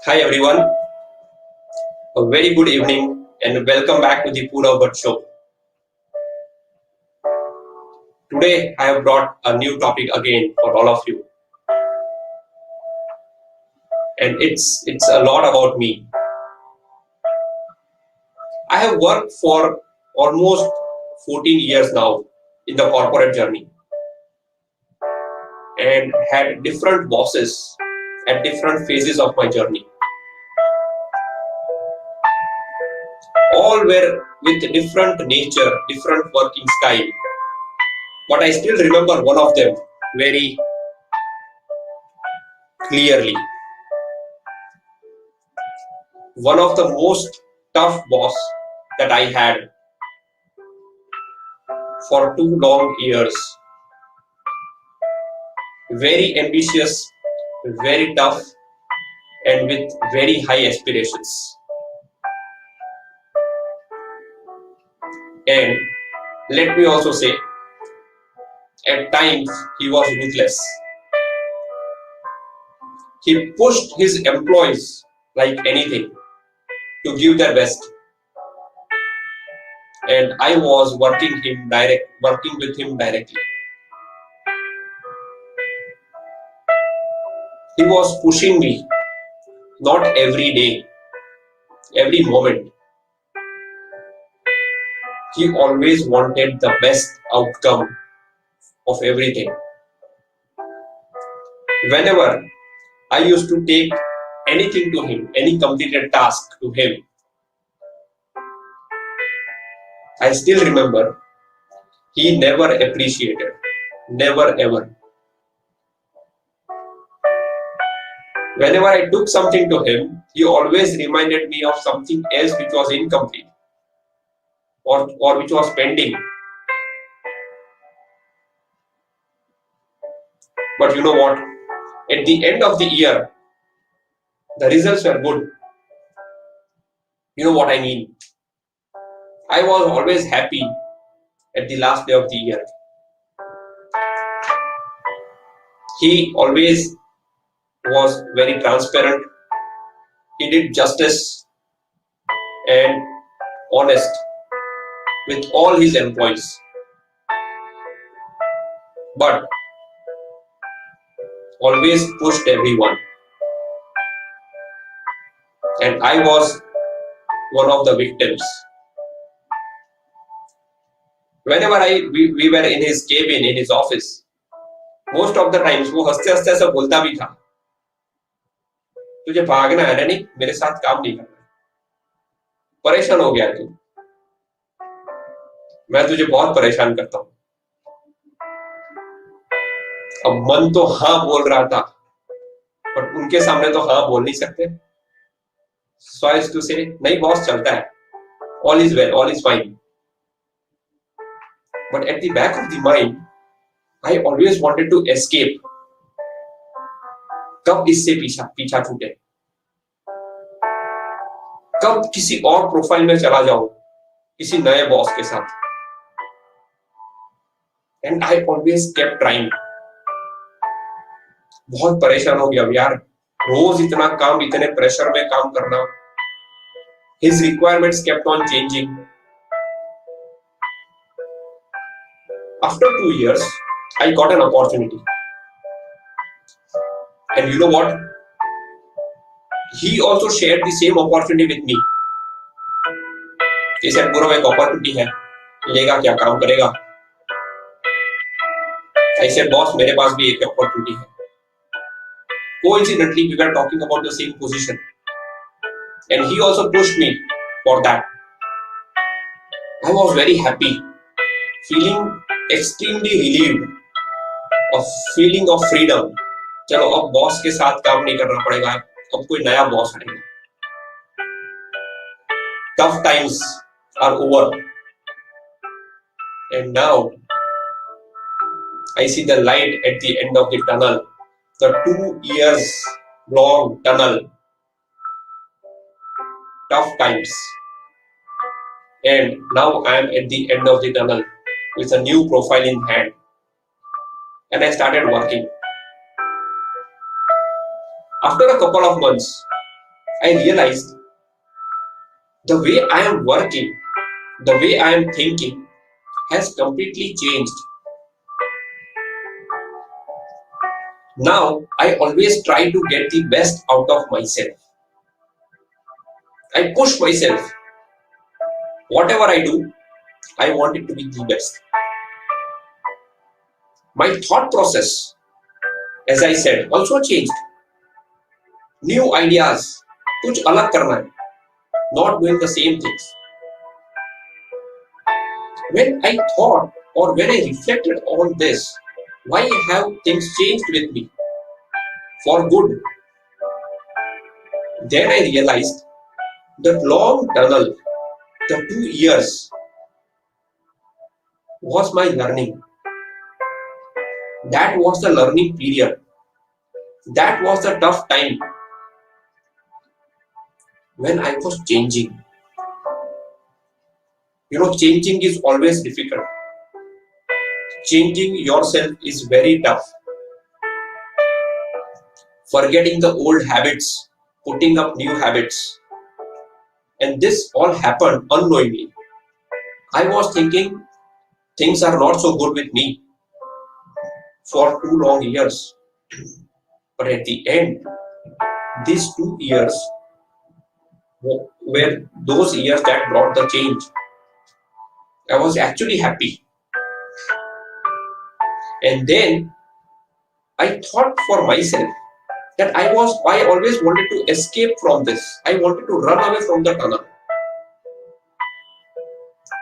Hi everyone, a very good evening and welcome back to the Purav show. Today I have brought a new topic again for all of you, and it's a lot about me. I have worked for almost 14 years now in the corporate journey and had different bosses at different phases of my journey. All were with different nature, different working style. But I still remember one of them very clearly. One of the most tough boss that I had for 2 long years. Very ambitious, very tough, and with very high aspirations. And let me also say, at times he was ruthless. He pushed his employees like anything to give their best. And I was working with him directly. He was pushing me, not every day, every moment. He always wanted the best outcome of everything. Whenever I used to take anything to him, any completed task to him, I still remember he never appreciated, never ever. Whenever I took something to him, he always reminded me of something else which was incomplete or which was pending. But you know what? At the end of the year, the results were good. You know what I mean? I was always happy at the last day of the year. He always was very transparent. He did justice and honest with all his employees. But always pushed everyone. And I was one of the victims. Whenever we were in his cabin, in his office, most of the times वो हंसते हंसते ऐसा बोलता भी था, तुझे भागना है ना, नहीं मेरे साथ काम नहीं करना, परेशान हो गया तू, मैं तुझे बहुत परेशान करता हूँ. अब मन तो हाँ बोल रहा था, पर उनके सामने तो हाँ बोल नहीं सकते. So I used to say, नहीं बॉस चलता है, all is well, all is fine. But at the back of the mind, I always wanted to escape. कब इससे पीछा छूटे, कब किसी और प्रोफाइल में चला जाऊं, किसी नए बॉस के साथ. And I always kept trying. बहुत परेशान हो गया यार, रोज इतना काम, इतने प्रेशर में काम करना. His requirements kept on changing. After 2 years, I got an opportunity. And you know what? He also shared the same opportunity with me. He said, Purav, एक opportunity है, लेगा क्या, काम करेगा? I said, boss, मेरे पास भी एक opportunity है. Coincidentally, we were talking about the same position. And he also pushed me for that. I was very happy, feeling extremely relieved, a feeling of freedom. चलो अब बॉस के साथ काम नहीं करना पड़ेगा, अब कोई नया बॉस आएगा. Tough times are over, and now I see the light at the end of the tunnel, the 2 years long tunnel. Tough times, and now I am at the end of the tunnel with a new profile in hand, and I started working. After a couple of months, I realized the way I am working, the way I am thinking has completely changed. Now I always try to get the best out of myself. I push myself. Whatever I do, I want it to be the best. My thought process, as I said, also changed. New ideas, कुछ अलग करना है, not doing the same things. When I thought or when I reflected on this, why have things changed with me for good? Then I realized the long tunnel, the 2 years, was my learning. That was the learning period. That was the tough time when I was changing. Changing is always difficult. Changing yourself is very tough. Forgetting the old habits, putting up new habits. And this all happened unknowingly. I was thinking things are not so good with me for 2 long years. But at the end, these 2 years were those years that brought the change. I was actually happy. And then I thought for myself that I always wanted to escape from this. I wanted to run away from the tunnel.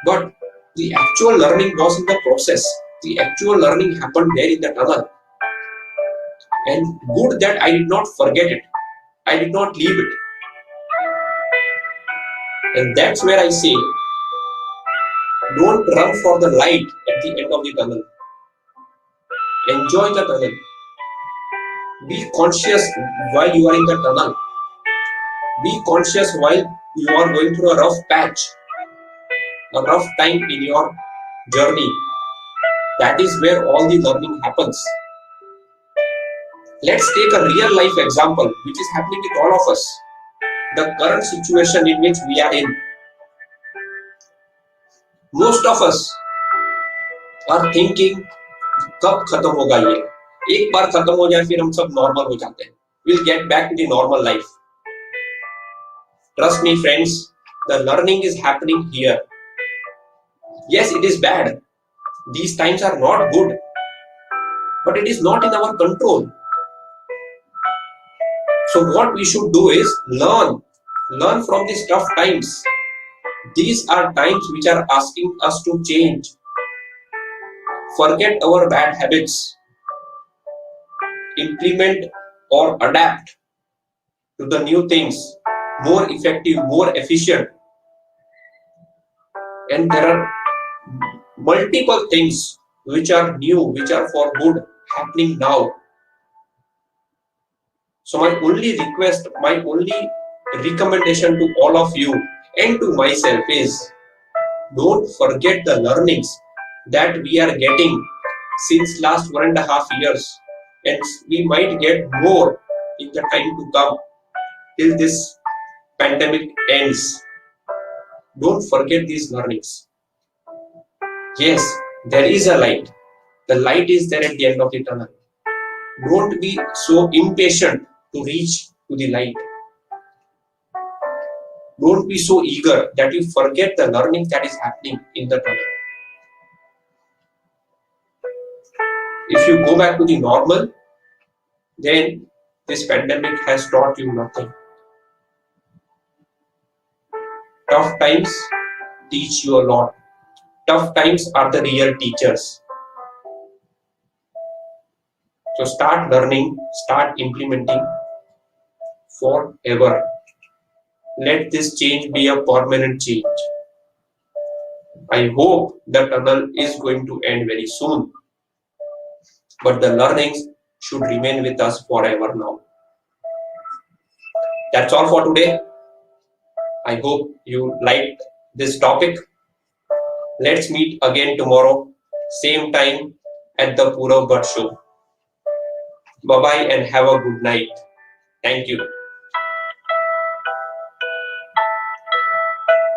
But the actual learning was in the process. The actual learning happened there in the tunnel. And good that I did not forget it. I did not leave it. And that's where I say, don't run for the light at the end of the tunnel. Enjoy the tunnel. Be conscious while you are in the tunnel. Be conscious while you are going through a rough patch, a rough time in your journey. That is where all the learning happens. Let's take a real life example which is happening with all of us. The current situation in which we are in. Most of us are thinking, कब खत्म होगा ये? एक बार खत्म हो जाए फिर हम सब नॉर्मल हो जाते हैं. We'll get back to the normal life. Trust me, friends, the learning is happening here. Yes, it is bad. These times are not good, but it is not in our control. So what we should do is learn from these tough times. These are times which are asking us to change. Forget our bad habits. Implement or adapt to the new things. More effective, more efficient. And there are multiple things which are new, which are for good happening now. So my only request, my only recommendation to all of you and to myself is, don't forget the learnings that we are getting since last 1.5 years, and we might get more in the time to come till this pandemic ends. Don't forget these learnings. Yes, there is a light. The light is there at the end of the tunnel. Don't be so impatient to reach to the light. Don't be so eager that you forget the learning that is happening in the tunnel. If you go back to the normal, then this pandemic has taught you nothing. Tough times teach you a lot. Tough times are the real teachers. So start learning, start implementing forever. Let this change be a permanent change. I hope the tunnel is going to end very soon, but the learnings should remain with us forever now. That's all for today. I hope you liked this topic. Let's meet again tomorrow, same time at the Purav Bhatt show. Bye bye and have a good night. Thank you.